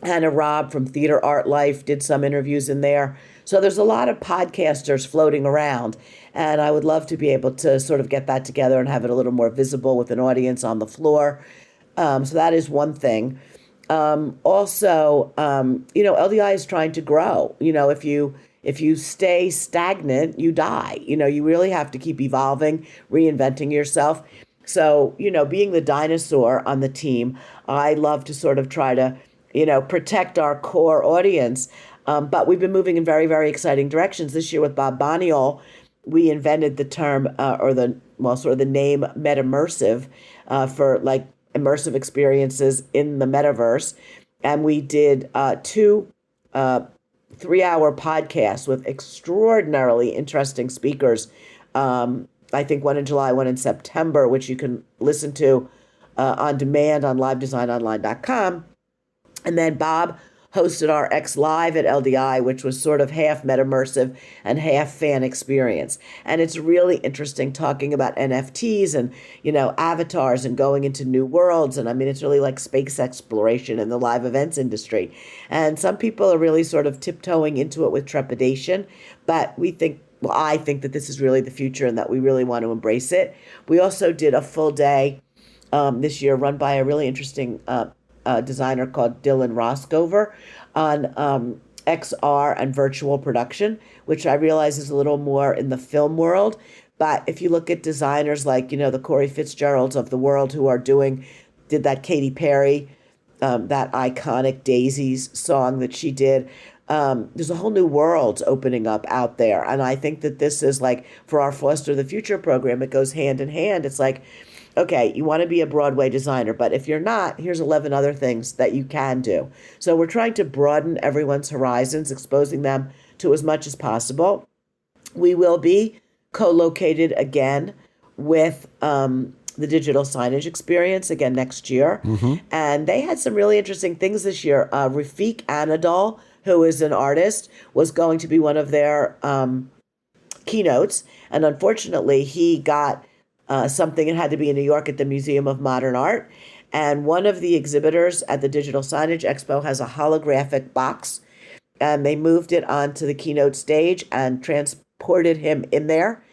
Speaker 1: Hannah Robb from Theater Art Life did some interviews in there. So there's a lot of podcasters floating around. And I would love to be able to sort of get that together and have it a little more visible with an audience on the floor. So that is one thing. Also, LDI is trying to grow. If you stay stagnant, you die. You really have to keep evolving, reinventing yourself. So, being the dinosaur on the team, I love to sort of try to protect our core audience. But we've been moving in very, very exciting directions. This year with Bob Boniol, we invented the term sort of the name Metamersive for like immersive experiences in the metaverse. And we did 2 3-hour podcasts with extraordinarily interesting speakers. I think one in July, one in September, which you can listen to on demand on livedesignonline.com. And then Bob hosted our X Live at LDI, which was sort of half Metamersive and half fan experience. And it's really interesting talking about NFTs and, avatars and going into new worlds. And I mean, it's really like space exploration in the live events industry. And some people are really sort of tiptoeing into it with trepidation, but I think that this is really the future and that we really want to embrace it. We also did a full day this year run by a really interesting designer called Dylan Roscover on XR and virtual production, which I realize is a little more in the film world. But if you look at designers like, the Corey Fitzgeralds of the world who did that Katy Perry, that iconic Daisies song that she did, there's a whole new world opening up out there. And I think that this is like, for our Foster the Future program, it goes hand in hand. It's like, okay, you want to be a Broadway designer, but if you're not, here's 11 other things that you can do. So we're trying to broaden everyone's horizons, exposing them to as much as possible. We will be co-located again with the digital signage experience again next year. And they had some really interesting things this year. Rafiq Anadol, who is an artist, was going to be one of their keynotes. And unfortunately, he got something. It had to be in New York at the Museum of Modern Art. And one of the exhibitors at the Digital Signage Expo has a holographic box. And they moved it onto the keynote stage and transported him in there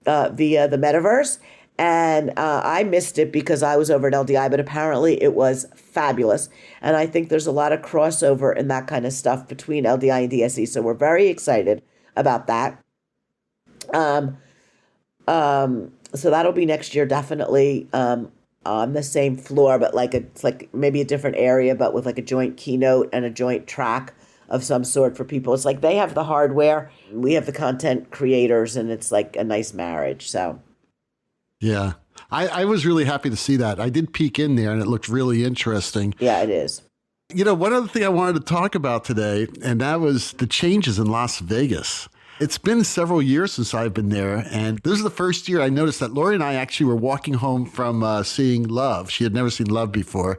Speaker 1: via the metaverse. And I missed it because I was over at LDI, but apparently it was fabulous. And I think there's a lot of crossover in that kind of stuff between LDI and DSE. So we're very excited about that. So that'll be next year, definitely on the same floor, but it's like maybe a different area, but with like a joint keynote and a joint track of some sort for people. It's like they have the hardware, we have the content creators, and it's like a nice marriage. So,
Speaker 3: yeah, I was really happy to see that. I did peek in there, and it looked really interesting.
Speaker 1: Yeah, it is.
Speaker 3: One other thing I wanted to talk about today, and that was the changes in Las Vegas. It's been several years since I've been there, and this is the first year I noticed that Lori and I actually were walking home from seeing Love. She had never seen Love before,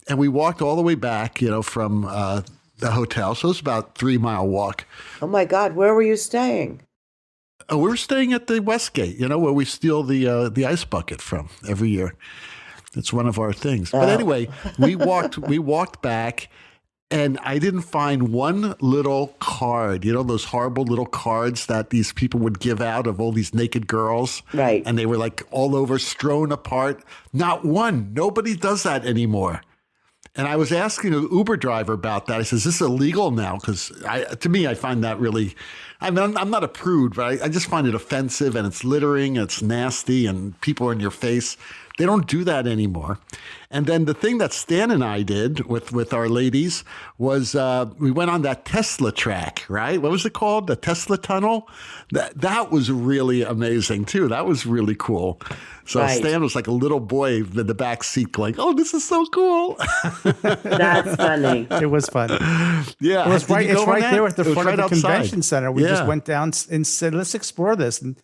Speaker 3: and we walked all the way back, from the hotel. So it's about a 3-mile walk.
Speaker 1: Oh my God, where were you staying?
Speaker 3: We were staying at the Westgate, where we steal the ice bucket from every year. It's one of our things. But anyway, we walked back. And I didn't find one little card, those horrible little cards that these people would give out of all these naked girls.
Speaker 1: Right.
Speaker 3: And they were like all over, strewn apart. Not one. Nobody does that anymore. And I was asking an Uber driver about that. I said, is this illegal now? Because to me, I find that really, I'm not a prude, but I just find it offensive, and it's littering, and it's nasty, and people are in your face. They don't do that anymore. And then the thing that Stan and I did with our ladies was we went on that Tesla track, right? What was it called? The Tesla tunnel? That was really amazing, too. That was really cool. So
Speaker 1: Right.
Speaker 3: Stan was like a little boy in the back seat going, oh, this is so cool.
Speaker 1: That's funny.
Speaker 2: It was fun.
Speaker 3: Yeah.
Speaker 2: It was
Speaker 3: Did you
Speaker 2: right,
Speaker 3: go
Speaker 2: it's
Speaker 3: on
Speaker 2: right
Speaker 3: that?
Speaker 2: there at the
Speaker 3: It was
Speaker 2: front
Speaker 3: right
Speaker 2: of the
Speaker 3: outside.
Speaker 2: convention center. We just went down and said, let's explore this. And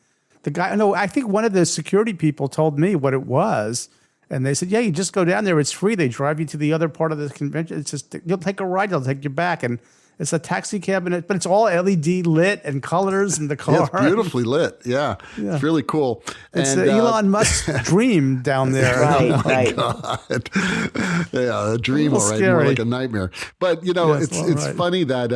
Speaker 2: the guy, no, I think one of the security people told me what it was. And they said, yeah, you just go down there. It's free. They drive you to the other part of the convention. It's just, you'll take a ride. They'll take you back. And it's a taxi cab, but it's all LED lit and colors in the car.
Speaker 3: Yeah, it's beautifully lit. Yeah. It's really cool.
Speaker 2: It's
Speaker 3: And,
Speaker 2: Elon Musk's dream down there.
Speaker 1: Right.
Speaker 3: God. Yeah, a dream,
Speaker 2: A
Speaker 3: all
Speaker 2: little
Speaker 3: right,
Speaker 2: scary.
Speaker 3: more like a nightmare. But
Speaker 2: Yes,
Speaker 3: it's
Speaker 2: all
Speaker 3: it's
Speaker 2: right.
Speaker 3: funny that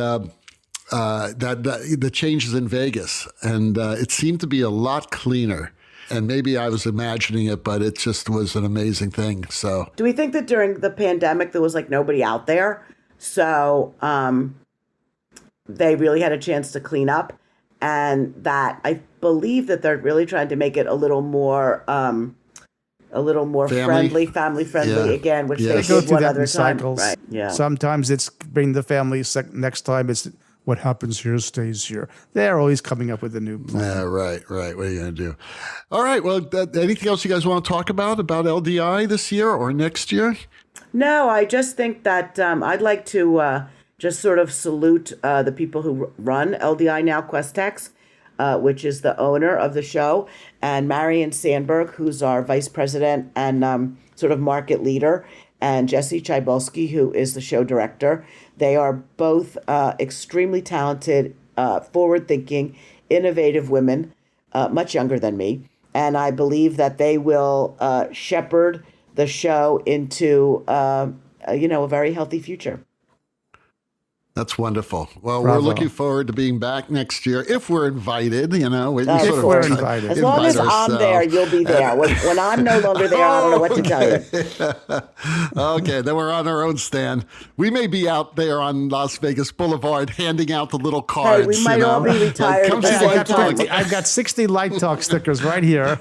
Speaker 3: that the changes in Vegas, and it seemed to be a lot cleaner. And maybe I was imagining it, but it just was an amazing thing. So
Speaker 1: Do we think that during the pandemic there was like nobody out there, so they really had a chance to clean up, and that I believe that they're really trying to make it a little more
Speaker 3: Family?
Speaker 1: family friendly
Speaker 3: Yeah.
Speaker 1: again, which
Speaker 3: Yes.
Speaker 1: they
Speaker 2: They go
Speaker 1: did
Speaker 2: through
Speaker 1: one
Speaker 2: that
Speaker 1: other
Speaker 2: in
Speaker 1: time.
Speaker 2: cycles.
Speaker 1: Right. Yeah.
Speaker 2: Sometimes it's bring the family. Next time it's what happens here stays here. They're always coming up with a new plan.
Speaker 3: yeah, right. What are you going to do? All right. Well, anything else you guys want to talk about LDI this year or next year?
Speaker 1: No, I just think that I'd like to just sort of salute the people who run LDI now, Questex, which is the owner of the show, and Marion Sandberg, who's our vice president and sort of market leader, and Jesse Chybulski, who is the show director. They are both extremely talented, forward-thinking, innovative women, much younger than me. And I believe that they will shepherd the show into, a very healthy future.
Speaker 3: That's wonderful. Well,
Speaker 2: Bravo.
Speaker 3: we're looking forward to being back next year if we're invited. We
Speaker 1: If
Speaker 3: sort of
Speaker 2: we're
Speaker 3: try-
Speaker 2: invited.
Speaker 1: As long as
Speaker 3: invite
Speaker 1: I'm there,
Speaker 3: ourselves.
Speaker 1: you'll be there. When I'm no longer there, I don't know what to tell you.
Speaker 3: Okay, then we're on our own stand. We may be out there on Las Vegas Boulevard handing out the little cards.
Speaker 1: we might all be retired
Speaker 3: come
Speaker 1: at
Speaker 3: see
Speaker 1: the same
Speaker 3: Light
Speaker 1: time.
Speaker 3: Talk.
Speaker 2: I've got 60 Light Talk stickers right here.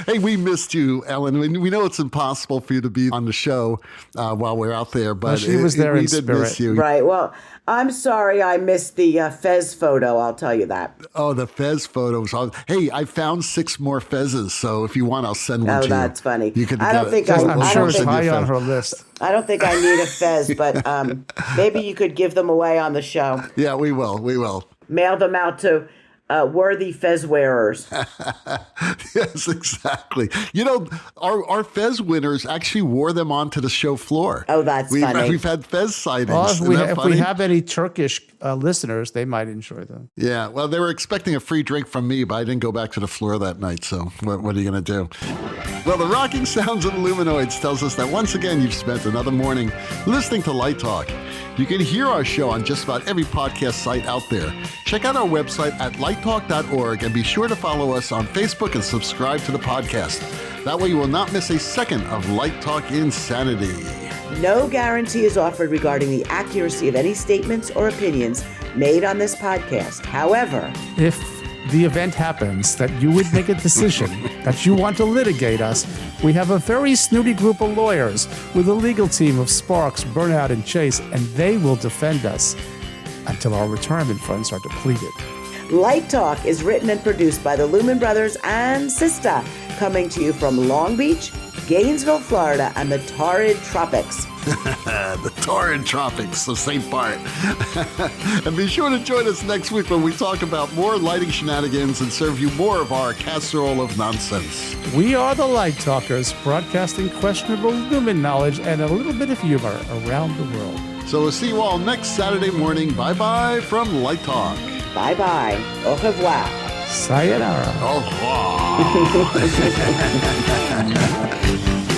Speaker 3: Hey, we missed you, Ellen. We know it's impossible for you to be on the show while we're out there, but
Speaker 2: she was there
Speaker 3: we
Speaker 2: in
Speaker 3: did
Speaker 2: spirit.
Speaker 3: miss you.
Speaker 1: Right. Well, I'm sorry I missed the Fez photo. I'll tell you that.
Speaker 3: Oh, the Fez photos. Hey, I found 6 more Fezes, so if you want, I'll send one
Speaker 1: Oh,
Speaker 3: to you.
Speaker 1: that's funny.
Speaker 3: You can
Speaker 1: I don't
Speaker 3: get
Speaker 1: think
Speaker 3: it.
Speaker 2: I'm
Speaker 1: I
Speaker 2: sure
Speaker 1: don't
Speaker 2: it's
Speaker 1: think-
Speaker 2: high on her list.
Speaker 1: I don't think I need a Fez, but maybe you could give them away on the show.
Speaker 3: Yeah, we will. We will.
Speaker 1: Mail them out to worthy Fez wearers.
Speaker 3: Yes, exactly. Our Fez winners actually wore them onto the show floor.
Speaker 1: Oh, that's funny.
Speaker 3: We've had Fez sightings.
Speaker 2: Well,
Speaker 3: Isn't that
Speaker 2: if we
Speaker 3: funny?
Speaker 2: have any Turkish listeners, they might enjoy them.
Speaker 3: Yeah, well, they were expecting a free drink from me, but I didn't go back to the floor that night, so what are you going to do? Well, the rocking sounds of the Luminoids tells us that once again you've spent another morning listening to Light Talk. You can hear our show on just about every podcast site out there. Check out our website at lighttalk.org and be sure to follow us on Facebook and subscribe to the podcast. That way you will not miss a second of Light Talk insanity.
Speaker 1: No guarantee is offered regarding the accuracy of any statements or opinions made on this podcast. However,
Speaker 2: If the event happens that you would make a decision that you want to litigate us, we have a very snooty group of lawyers with a legal team of Sparks, Burnout, and Chase, and they will defend us until our retirement funds are depleted.
Speaker 1: Light Talk is written and produced by the Lumen Brothers and SISTAH, coming to you from Long Beach, Gainesville, Florida, and the torrid tropics.
Speaker 3: The torrid tropics of St. Bart. And be sure to join us next week when we talk about more lighting shenanigans and serve you more of our casserole of nonsense.
Speaker 2: We are the Light Talkers, broadcasting questionable Lumen knowledge and a little bit of humor around the world.
Speaker 3: So we'll see you all next Saturday morning. Bye-bye from Light Talk.
Speaker 1: Bye-bye. Au revoir.
Speaker 2: Sayonara.
Speaker 3: Au revoir.